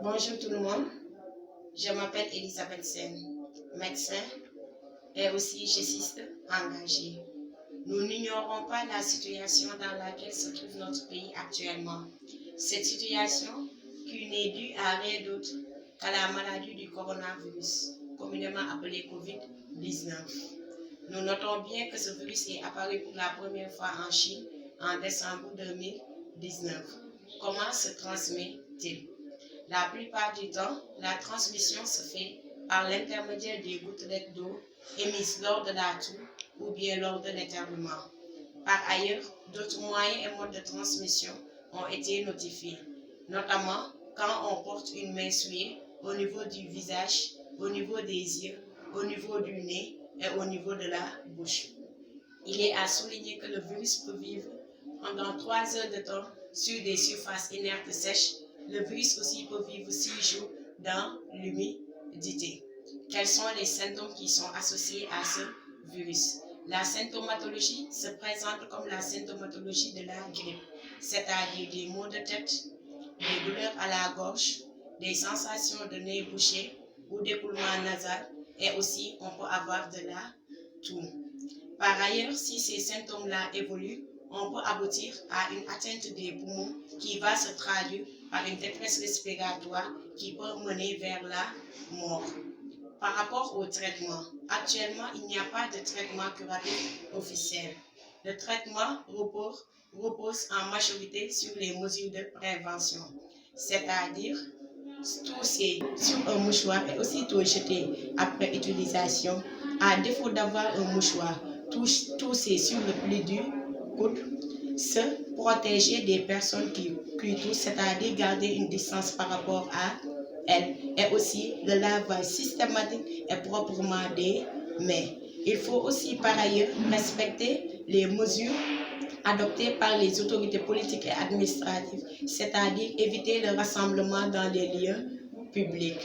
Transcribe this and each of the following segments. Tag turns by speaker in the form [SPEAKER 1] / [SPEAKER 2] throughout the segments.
[SPEAKER 1] Bonjour tout le monde, je m'appelle Elisabeth Sen, médecin et aussi gestiste engagée. Nous n'ignorons pas la situation dans laquelle se trouve notre pays actuellement. Cette situation qui n'est due à rien d'autre qu'à la maladie du coronavirus, communément appelée COVID-19. Nous notons bien que ce virus est apparu pour la première fois en Chine en décembre 2019. Comment se transmet-il? La plupart du temps, la transmission se fait par l'intermédiaire des gouttelettes d'eau émises lors de la toux ou bien lors de l'éternuement. Par ailleurs, d'autres moyens et modes de transmission ont été notifiés, notamment quand on porte une main souillée au niveau du visage, au niveau des yeux, au niveau du nez et au niveau de la bouche. Il est à souligner que le virus peut vivre pendant 3 heures de temps sur des surfaces inertes sèches. Le virus aussi peut vivre 6 jours dans l'humidité. Quels sont les symptômes qui sont associés à ce virus? La symptomatologie se présente comme la symptomatologie de la grippe, c'est-à-dire des maux de tête, des douleurs à la gorge, des sensations de nez bouché ou d'écoulement nasal, et aussi on peut avoir de la toux. Par ailleurs, si ces symptômes-là évoluent, on peut aboutir à une atteinte des poumons qui va se traduire par une détresse respiratoire qui peut mener vers la mort. Par rapport au traitement, actuellement, il n'y a pas de traitement curatif officiel. Le traitement repose en majorité sur les mesures de prévention, c'est-à-dire tousser sur un mouchoir et aussitôt jeter après utilisation. À défaut d'avoir un mouchoir, tousser sur le pli du coude, se protéger des personnes qui toussent, c'est-à-dire garder une distance par rapport à elles, et aussi le lavage systématique et proprement des mains. Il faut aussi par ailleurs respecter les mesures adoptées par les autorités politiques et administratives, c'est-à-dire éviter le rassemblement dans les lieux publics.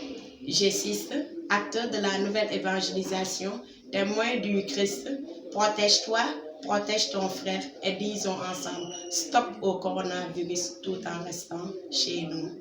[SPEAKER 1] J'insiste, acteurs de la nouvelle évangélisation, témoins du Christ, protège-toi, protège ton frère et disons ensemble stop au coronavirus tout en restant chez nous.